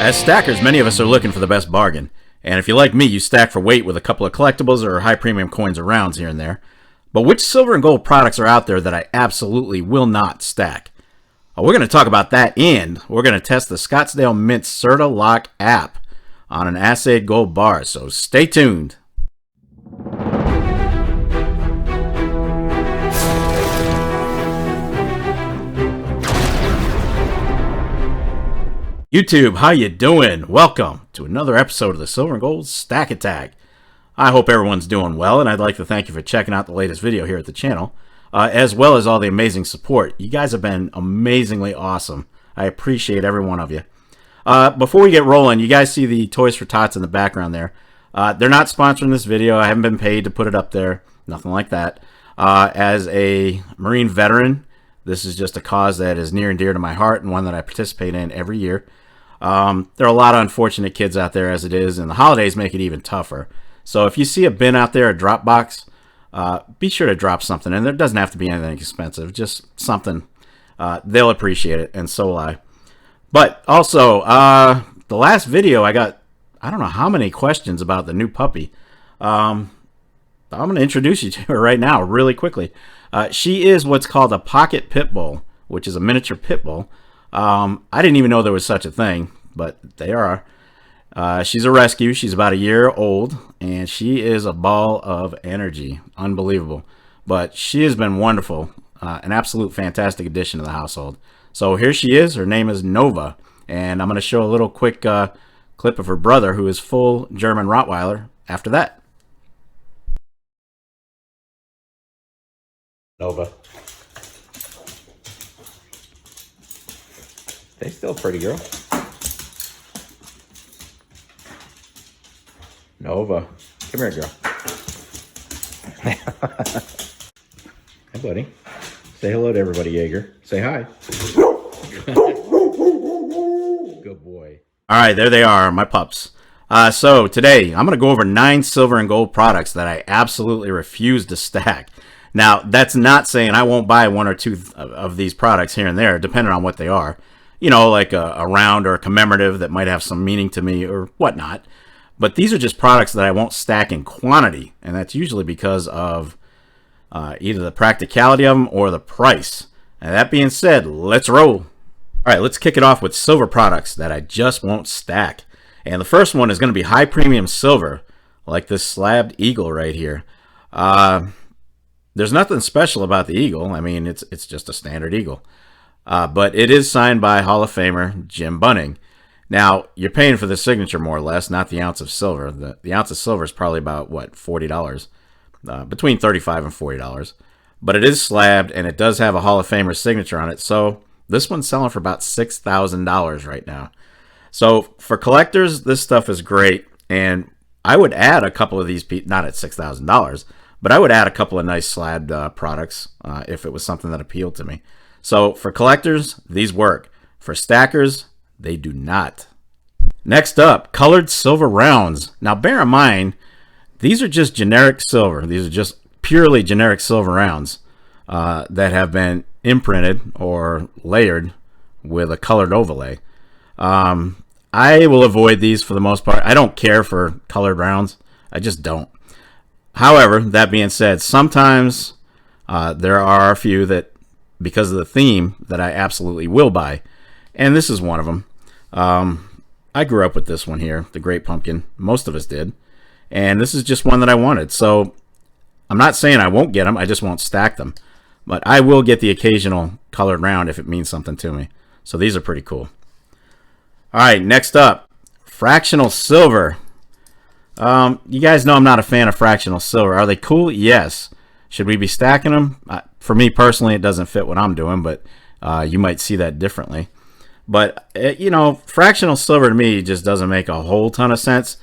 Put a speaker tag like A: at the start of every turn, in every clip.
A: As stackers, many of us are looking for the best bargain. And if you're like me, you stack for weight with a couple of collectibles or high premium coins or rounds here and there. But which silver and gold products are out there that I absolutely will not stack? We're going to talk about that, and we're going to test the Scottsdale Mint Certi-Lock app on an assayed gold bar, so stay tuned. YouTube, how you doing? Welcome to another episode of the Silver and Gold Stack Attack. I hope everyone's doing well, and I'd like to thank you for checking out the latest video here at the channel, as well as all the amazing support. You guys have been amazingly awesome. I appreciate every one of you. Before we get rolling, you guys see the Toys for Tots in the background there. They're not sponsoring this video. I haven't been paid to put it up there. Nothing like that. As a Marine veteran, this is just a cause that is near and dear to my heart and one that I participate in every year. There are a lot of unfortunate kids out there as it is, and the holidays make it even tougher. So if you see a bin out there, a drop box, be sure to drop something. And there doesn't have to be anything expensive, just something. They'll appreciate it, and so will I. But also, the last video I got, I don't know how many questions about the new puppy. I'm going to introduce you to her right now really quickly. She is what's called a pocket pit bull, which is a miniature pit bull. I didn't even know there was such a thing, but they are. She's a rescue. She's about a year old, and she is a ball of energy. Unbelievable. But she has been wonderful. An absolute fantastic addition to the household. So here she is. Her name is Nova, and I'm going to show a little quick clip of her brother, who is full German Rottweiler, after that. Nova. Stay still, pretty girl. Nova. Come here, girl. Hi, buddy. Say hello to everybody, Jaeger. Say hi. Good boy. All right, there they are, my pups. So today, I'm going to go over 9 silver and gold products that I absolutely refuse to stack. Now, that's not saying I won't buy 1 or 2 of these products here and there, depending on what they are. You know, like a round or a commemorative that might have some meaning to me or whatnot. But these are just products that I won't stack in quantity, and that's usually because of either the practicality of them or the price. And that being said, let's roll. All right, let's kick it off with silver products that I just won't stack. And the first one is going to be high premium silver, like this slabbed eagle right here. There's nothing special about the eagle. I mean, it's just a standard eagle. But it is signed by Hall of Famer Jim Bunning. Now, you're paying for the signature more or less, not the ounce of silver. The ounce of silver is probably about, what, $40? Between $35 and $40. But it is slabbed, and it does have a Hall of Famer signature on it. So this one's selling for about $6,000 right now. So for collectors, this stuff is great. And I would add a couple of these, not at $6,000, but I would add a couple of nice slabbed products if it was something that appealed to me. So for collectors, these work. For stackers, they do not. Next up, colored silver rounds. Now bear in mind, these are just generic silver. These are just purely generic silver rounds that have been imprinted or layered with a colored overlay. I will avoid these for the most part. I don't care for colored rounds. I just don't. However, that being said, sometimes there are a few that, because of the theme, that I absolutely will buy. And this is one of them. I grew up with this one here, the Great Pumpkin. Most of us did. And this is just one that I wanted. So I'm not saying I won't get them. I just won't stack them. But I will get the occasional colored round if it means something to me. So these are pretty cool. All right, next up, fractional silver. You guys know I'm not a fan of fractional silver. Are they cool? Yes. Should we be stacking them? For me personally, it doesn't fit what I'm doing, but you might see that differently. But, you know, fractional silver to me just doesn't make a whole ton of sense.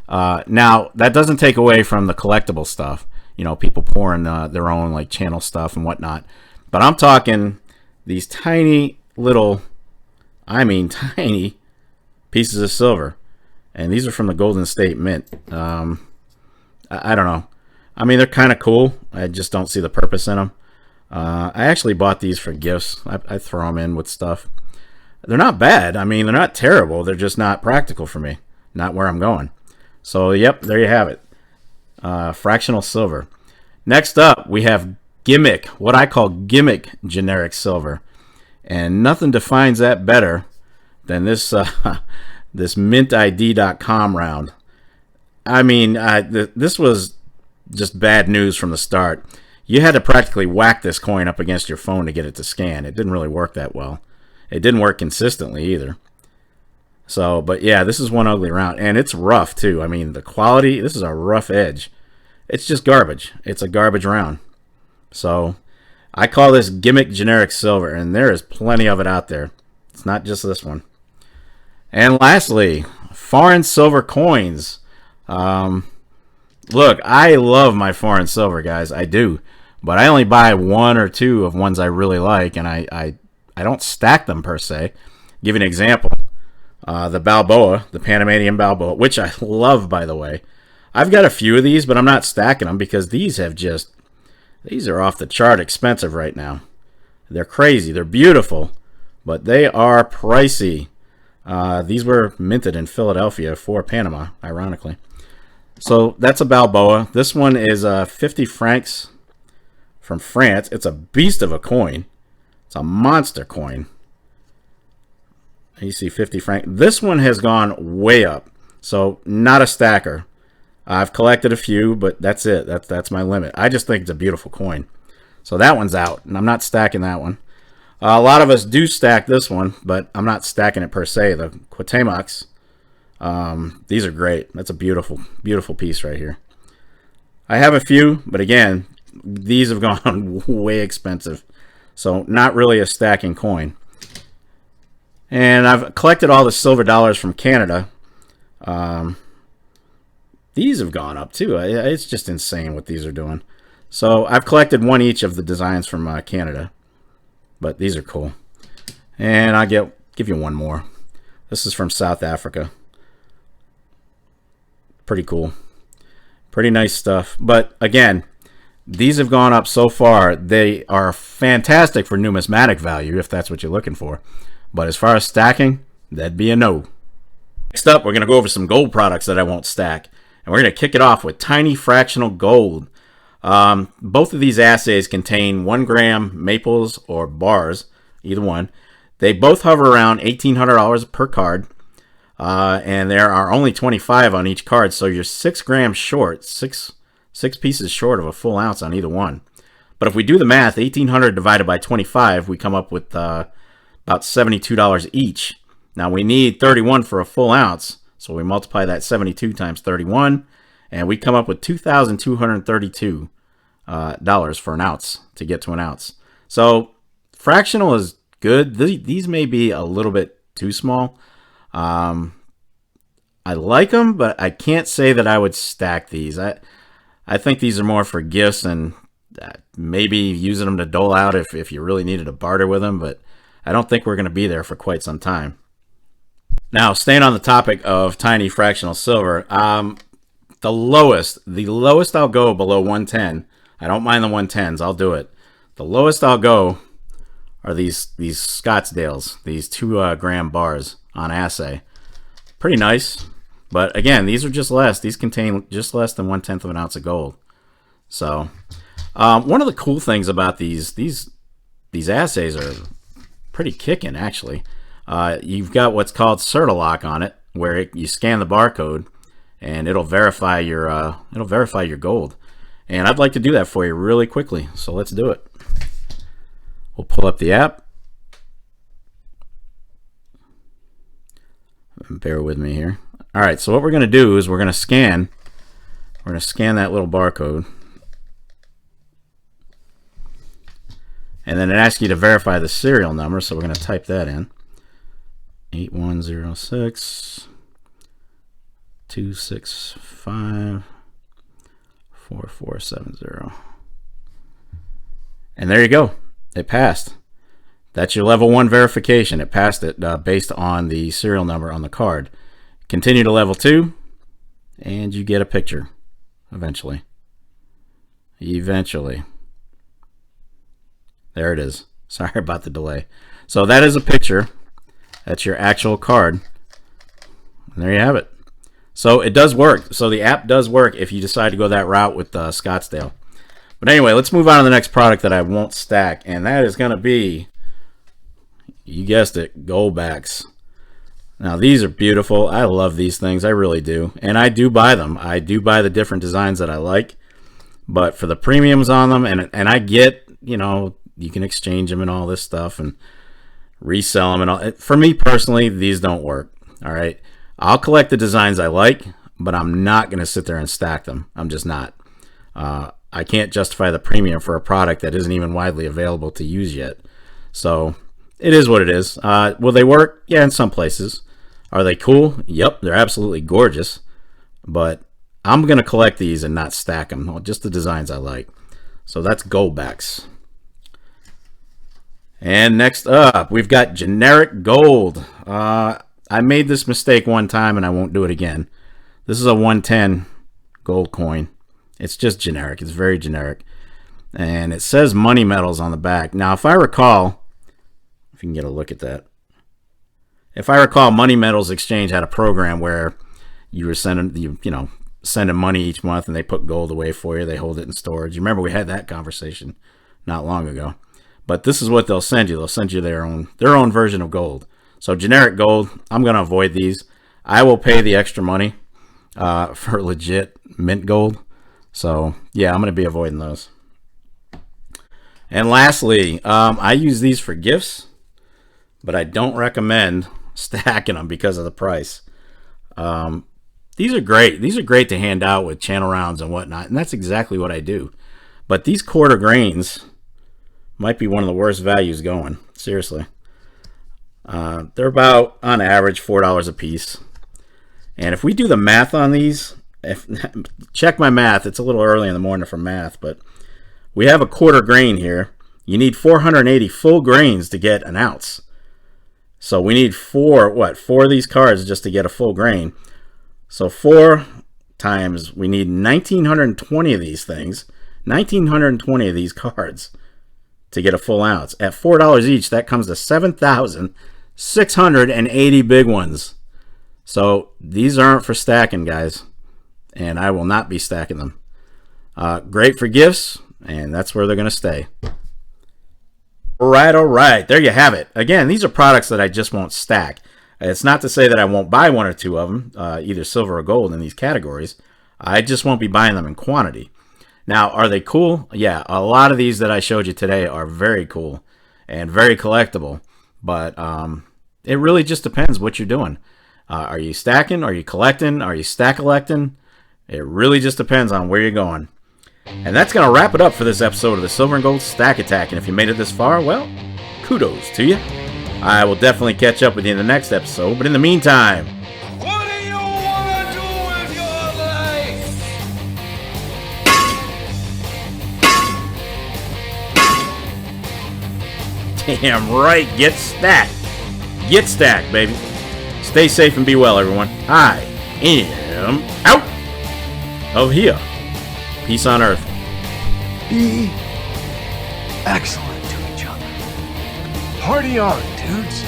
A: Now, that doesn't take away from the collectible stuff. You know, people pouring their own, like, channel stuff and whatnot. But I'm talking these tiny little, I mean tiny pieces of silver. And these are from the Golden State Mint. I don't know. I mean, they're kind of cool. I just don't see the purpose in them. I actually bought these for gifts. I throw them in with stuff. They're not bad. I mean, they're not terrible. They're just not practical for me. Not where I'm going. So, yep, there you have it. Fractional silver. Next up, we have gimmick, what I call gimmick generic silver. And nothing defines that better than this this mintid.com round. I mean, this was just bad news from the start. You had to practically whack this coin up against your phone to get it to scan. It didn't really work that well. It didn't work consistently either. So, but yeah, this is one ugly round. And it's rough, too. I mean, the quality, this is a rough edge. It's just garbage. It's a garbage round. So, I call this gimmick generic silver, and there is plenty of it out there. It's not just this one. And lastly, foreign silver coins. Look, I love my foreign silver, guys. I do. But I only buy one or two of ones I really like, and I don't stack them per se. Give you an example. The Balboa, the Panamanian Balboa, which I love, by the way. I've got a few of these, but I'm not stacking them because these are off the chart expensive right now. They're crazy. They're beautiful, but they are pricey. These were minted in Philadelphia for Panama, ironically. So that's a Balboa. This one is 50 francs from France. It's a beast of a coin. It's a monster coin. You see 50 francs. This one has gone way up. So not a stacker. I've collected a few, but that's it. That's my limit. I just think it's a beautiful coin. So that one's out, and I'm not stacking that one. A lot of us do stack this one, but I'm not stacking it per se. The Cuauhtémocs, these are great. That's a beautiful, beautiful piece right here. I have a few, but again, these have gone way expensive. So not really a stacking coin. And I've collected all the silver dollars from Canada. These have gone up too. It's just insane what these are doing. So I've collected one each of the designs from Canada. But these are cool. And I'll give you one more. This is from South Africa. Pretty cool. Pretty nice stuff. But again, these have gone up so far. They are fantastic for numismatic value, if that's what you're looking for. But as far as stacking, that'd be a no. Next up, we're going to go over some gold products that I won't stack. And we're going to kick it off with tiny fractional gold. Both of these assays contain 1 gram maples or bars, either one. They both hover around $1,800 per card. And there are only 25 on each card, so you're 6 grams short, six pieces short of a full ounce on either one. But if we do the math, 1,800 divided by 25, we come up with about $72 each. Now we need 31 for a full ounce, so we multiply that 72 times 31, and we come up with $2,232 for an ounce to get to an ounce. So fractional is good. These may be a little bit too small. I like them, but I can't say that I would stack these. I think these are more for gifts and maybe using them to dole out if you really needed to barter with them, but I don't think we're going to be there for quite some time. Now, staying on the topic of tiny fractional silver, the lowest I'll go below 110. I don't mind the 110s. I'll do it. The lowest I'll go are these Scottsdales, these 2 gram bars on assay. Pretty nice. But again, these are just less. These contain just less than 1/10 of an ounce of gold. So one of the cool things about these assays are pretty kicking, actually. You've got what's called Certi-Lock on it, where you scan the barcode and it'll verify your gold. And I'd like to do that for you really quickly, so let's do it. We'll pull up the app. Bear with me here. All right, so what we're going to do is we're going to scan that little barcode. And then it asks you to verify the serial number, so we're going to type that in. 8106 265 4470. And there you go. It passed. That's your level 1 verification. It passed it based on the serial number on the card. Continue to level 2, and you get a picture eventually. Eventually. There it is. Sorry about the delay. So that is a picture. That's your actual card. And there you have it. So it does work. So the app does work if you decide to go that route with Scottsdale. But anyway, let's move on to the next product that I won't stack. And that is going to be, you guessed it, gold backs. Now these are beautiful. I love these things. I really do. And I do buy them. I do buy the different designs that I like. But for the premiums on them, and I get, you know, you can exchange them and all this stuff and resell them and all. For me personally, these don't work. All right. I'll collect the designs I like, but I'm not going to sit there and stack them. I'm just not. I can't justify the premium for a product that isn't even widely available to use yet. So it is what it is. Will they work? Yeah, in some places. Are they cool? Yep, they're absolutely gorgeous. But I'm going to collect these and not stack them. Just the designs I like. So that's gold backs. And next up, we've got generic gold. I made this mistake one time and I won't do it again. This is a 110 gold coin. It's just generic. It's very generic. And it says money metals on the back. Now, if I recall, if you can get a look at that. If I recall, Money Metals Exchange had a program where you were sending, sending money each month and they put gold away for you. They hold it in storage. You remember we had that conversation not long ago. But this is what they'll send you. They'll send you their own version of gold. So generic gold, I'm going to avoid these. I will pay the extra money for legit mint gold. So yeah, I'm going to be avoiding those. And lastly, I use these for gifts, but I don't recommend stacking them because of the price. These are great. These are great to hand out with channel rounds and whatnot, and that's exactly what I do. But these quarter grains might be one of the worst values going. Seriously. They're about, on average, $4 a piece. And if we do the math on these, check my math. It's a little early in the morning for math, but we have a quarter grain here. You need 480 full grains to get an ounce. So we need four of these cards just to get a full grain. So 4 times, we need 1,920 of these things. 1,920 of these cards to get a full ounce. At $4 each, that comes to 7,680 big ones. So these aren't for stacking, guys. And I will not be stacking them. Great for gifts, and that's where they're going to stay. All right. There you have it. Again, these are products that I just won't stack. It's not to say that I won't buy one or two of them, either silver or gold in these categories. I just won't be buying them in quantity. Now, are they cool? Yeah, a lot of these that I showed you today are very cool and very collectible. But it really just depends what you're doing. Are you stacking? Are you collecting? Are you stack collecting? It really just depends on where you're going. And that's going to wrap it up for this episode of the Silver and Gold Stack Attack. And if you made it this far, well, kudos to you. I will definitely catch up with you in the next episode. But in the meantime,
B: what do you want to do with your life?
A: damn right, get stacked. Get stacked, baby. Stay safe and be well, everyone. I am out of here. Peace on earth.
B: Be excellent to each other. Party on, dudes.